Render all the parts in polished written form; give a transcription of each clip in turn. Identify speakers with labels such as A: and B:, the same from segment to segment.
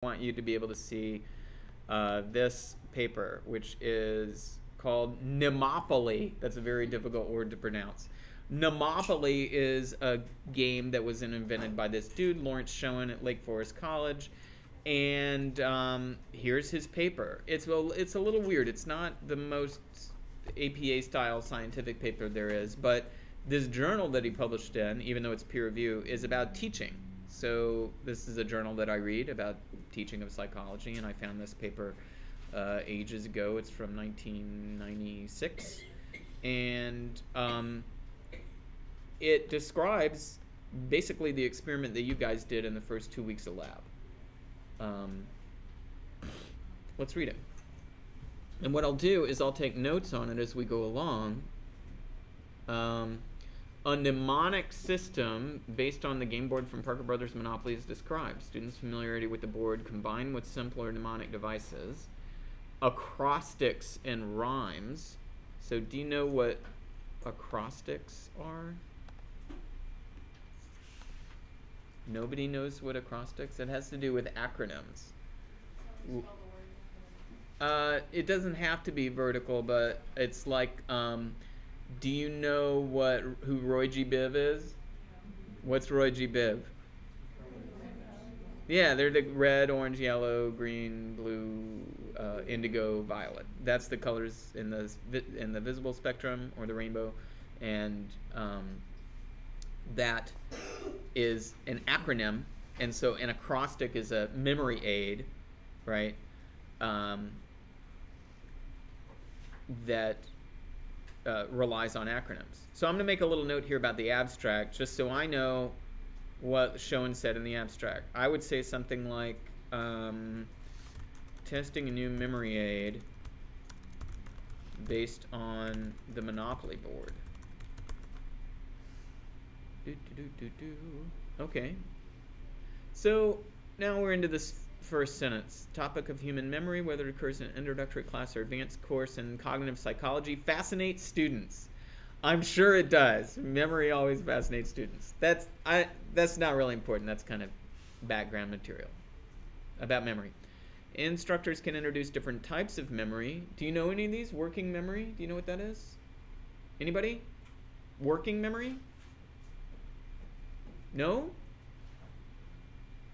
A: want you to be able to see this paper, which is called Nemopoly. That's a very difficult word to pronounce. Nemopoly is a game that was invented by this dude, Lawrence Schoen at Lake Forest College. And here's his paper. It's a little weird. It's not the most APA-style scientific paper there is, but this journal that he published in, even though it's peer review, is about teaching. So this is a journal that I read about teaching of psychology, and I found this paper ages ago. It's from 1996, and it describes basically the experiment that you guys did in the first 2 weeks of lab. Let's read it. And what I'll do is I'll take notes on it as we go along. A mnemonic system based on the game board from Parker Brothers Monopoly is described. Students' familiarity with the board combined with simpler mnemonic devices, acrostics and rhymes. So do you know what acrostics are? Nobody knows what acrostics? It has to do with acronyms. It doesn't have to be vertical, but it's like, do you know who Roy G. Biv is? What's Roy G. Biv? Yeah, they're the red, orange, yellow, green, blue, indigo, violet. That's the colors in the visible spectrum or the rainbow, and that is an acronym. And so an acrostic is a memory aid, right? That relies on acronyms. So I'm going to make a little note here about the abstract, just so I know what Schoen said in the abstract. I would say something like, testing a new memory aid based on the Monopoly board. Okay. So now we're into this first sentence. Topic of human memory, whether it occurs in an introductory class or advanced course in cognitive psychology, fascinates students. I'm sure it does. Memory always fascinates students. That's not really important. That's kind of background material about memory. Instructors can introduce different types of memory. Do you know any of these? Working memory? Do you know what that is? Anybody? Working memory? No?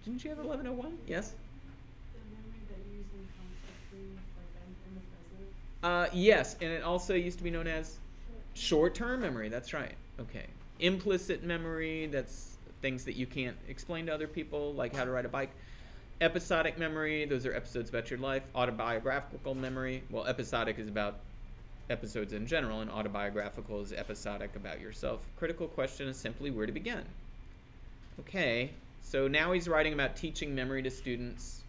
A: Didn't you have 1101? Yes? Yes, and it also used to be known as short-term memory. That's right. Okay. Implicit memory, that's things that you can't explain to other people, like how to ride a bike. Episodic memory, those are episodes about your life. Autobiographical memory, well, episodic is about episodes in general, and autobiographical is episodic about yourself. Critical question is simply where to begin. Okay, so now he's writing about teaching memory to students.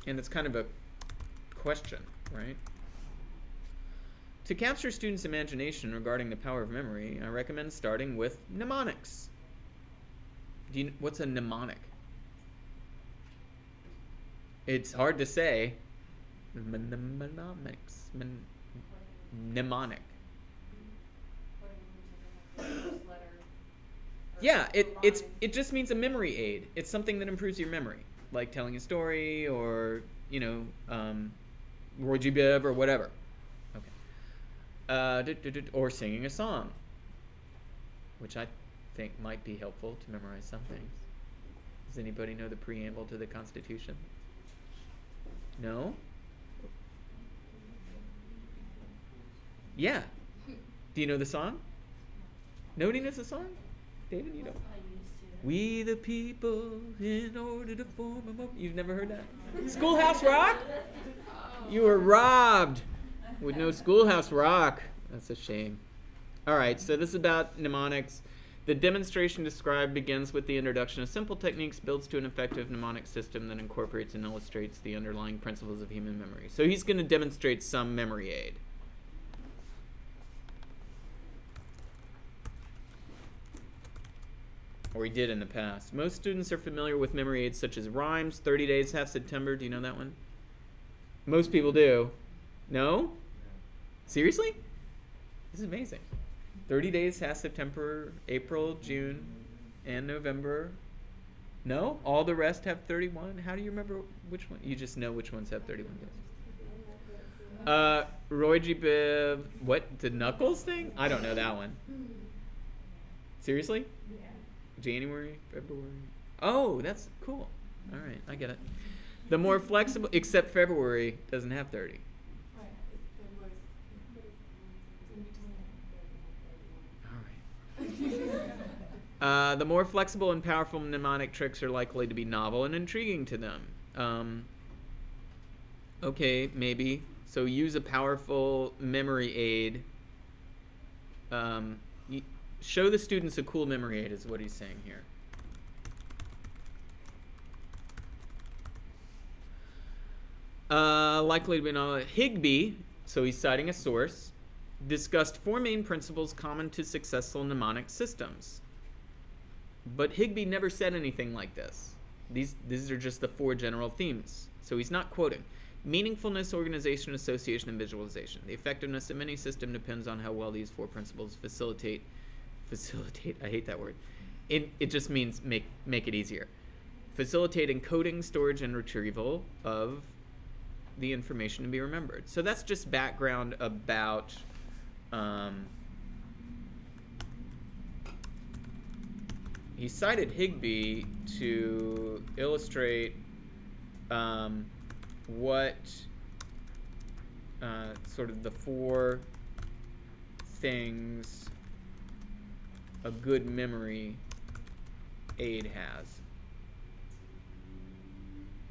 A: And it's kind of a question, right? To capture students' imagination regarding the power of memory, I recommend starting with mnemonics. What's a mnemonic? It's hard to say. Mnemonics. Mnemonic. Yeah, it just means a memory aid. It's something that improves your memory, like telling a story or, Roy G. Biv or whatever. Okay. Or singing a song, which I think might be helpful to memorize some things. Does anybody know the preamble to the Constitution? No? Yeah. Do you know the song? Nobody knows the song? David, you don't? We the people, in order to form a movement. You've never heard that? Schoolhouse Rock? You were robbed with no Schoolhouse Rock. That's a shame. All right, so this is about mnemonics. The demonstration described begins with the introduction of simple techniques, builds to an effective mnemonic system that incorporates and illustrates the underlying principles of human memory. So he's going to demonstrate some memory aid. Or he did in the past. Most students are familiar with memory aids such as rhymes, 30 days, half September. Do you know that one? Most people do. No? Seriously? This is amazing. 30 days has September, April, June, and November. No? All the rest have 31? How do you remember which one? You just know which ones have 31 days. Roy G. Biv. What? The Knuckles thing? I don't know that one. Seriously?
B: Yeah.
A: January, February. Oh, that's cool. All right, I get it. The more flexible, except February doesn't have 30. All right. The more flexible and powerful mnemonic tricks are likely to be novel and intriguing to them. Okay, maybe. So use a powerful memory aid. Show the students a cool memory aid is what he's saying here. Likely to be known. Higbee, so he's citing a source, discussed 4 main principles common to successful mnemonic systems. But Higbee never said anything like this. These are just the 4 general themes. So he's not quoting. Meaningfulness, organization, association, and visualization. The effectiveness of any system depends on how well these 4 principles facilitate, I hate that word. It just means make it easier. Facilitate encoding, storage, and retrieval of the information to be remembered. So that's just background about he cited Higbee to illustrate what sort of the 4 things a good memory aid has.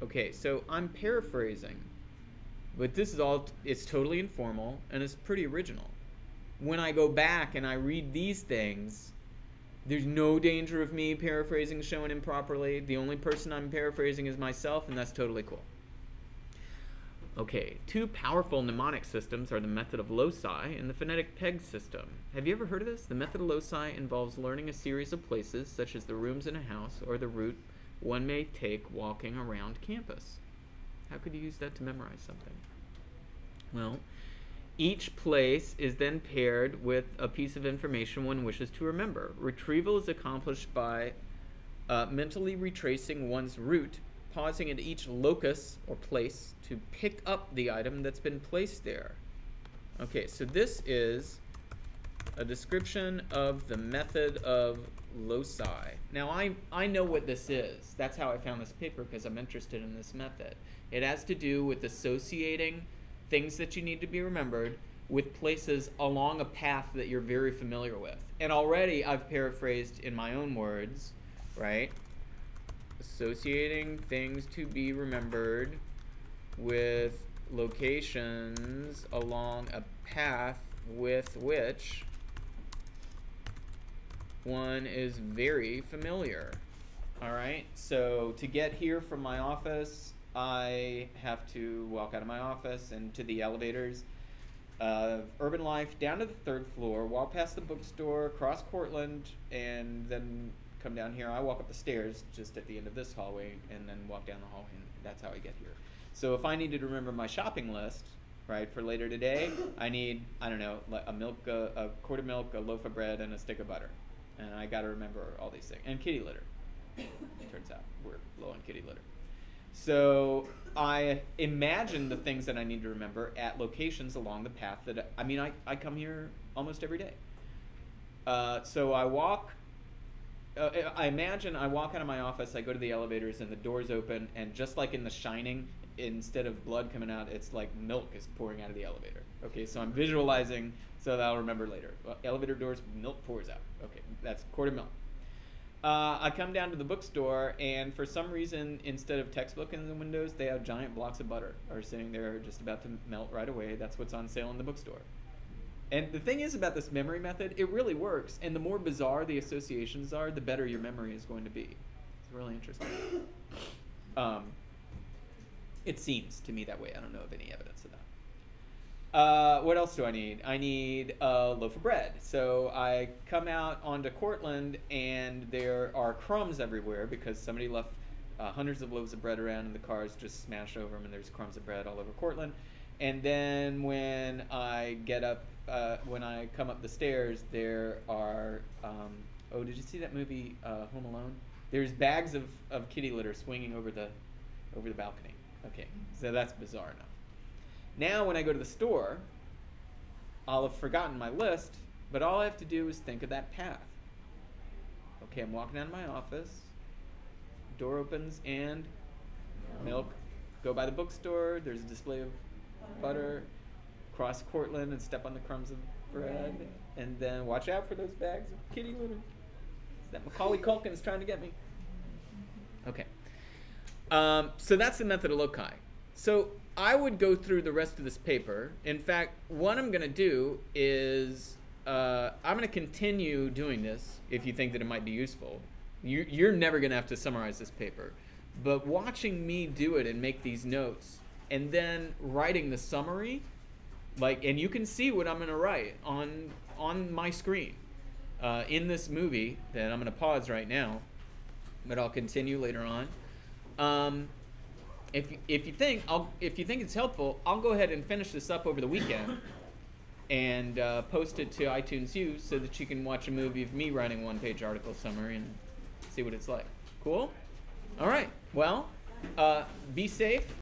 A: Okay, so I'm paraphrasing, but this is all, it's totally informal and it's pretty original. When I go back and I read these things, there's no danger of me paraphrasing, showing improperly. The only person I'm paraphrasing is myself, and that's totally cool. Okay, 2 powerful mnemonic systems are the method of loci and the phonetic peg system. Have you ever heard of this? The method of loci involves learning a series of places, such as the rooms in a house or the route one may take walking around campus. How could you use that to memorize something? Well, each place is then paired with a piece of information one wishes to remember. Retrieval is accomplished by mentally retracing one's route, pausing at each locus or place to pick up the item that's been placed there. Okay, so this is a description of the method of loci. Now, I know what this is. That's how I found this paper, because I'm interested in this method. It has to do with associating things that you need to be remembered with places along a path that you're very familiar with. And already I've paraphrased in my own words, right? Associating things to be remembered with locations along a path with which one is very familiar. All right, so to get here from my office, I have to walk out of my office and to the elevators of Urban Life, down to the 3rd floor, walk past the bookstore, cross Cortland, and then come down here. I walk up the stairs just at the end of this hallway and then walk down the hallway, and that's how I get here. So if I needed to remember my shopping list, right, for later today, I need, I don't know, like a quart of milk, a loaf of bread, and a stick of butter. And I got to remember all these things. And kitty litter. Turns out we're low on kitty litter. So I imagine the things that I need to remember at locations along the path that, I come here almost every day. So I walk, I imagine I walk out of my office, I go to the elevators, and the doors open, and just like in The Shining, instead of blood coming out, it's like milk is pouring out of the elevator. Okay, so I'm visualizing so that I'll remember later. Elevator doors, milk pours out. Okay, that's a quart of milk. I come down to the bookstore, and for some reason, instead of textbook in the windows, they have giant blocks of butter are sitting there just about to melt right away. That's what's on sale in the bookstore. And the thing is about this memory method, it really works. And the more bizarre the associations are, the better your memory is going to be. It's really interesting. It seems to me that way. I don't know of any evidence of that. What else do I need? I need a loaf of bread. So I come out onto Cortland, and there are crumbs everywhere because somebody left hundreds of loaves of bread around, and the cars just smashed over them, and there's crumbs of bread all over Cortland. And then when I get up, when I come up the stairs, there are. Oh, did you see that movie Home Alone? There's bags of kitty litter swinging over the balcony. Okay, so that's bizarre enough. Now when I go to the store, I'll have forgotten my list, but all I have to do is think of that path. Okay, I'm walking out of my office. Door opens and milk. Go by the bookstore. There's a display of butter. Cross Cortland and step on the crumbs of bread. And then watch out for those bags of kitty litter. That Macaulay Culkin is trying to get me. Okay. So that's the method of loci. So I would go through the rest of this paper. In fact, what I'm going to do is I'm going to continue doing this if you think that it might be useful. You're never going to have to summarize this paper. But watching me do it and make these notes and then writing the summary, and you can see what I'm going to write on my screen. In this movie that I'm going to pause right now, but I'll continue later on. If you think it's helpful, I'll go ahead and finish this up over the weekend and post it to iTunes U so that you can watch a movie of me writing a one-page article summary and see what it's like. Cool? All right. Well, be safe.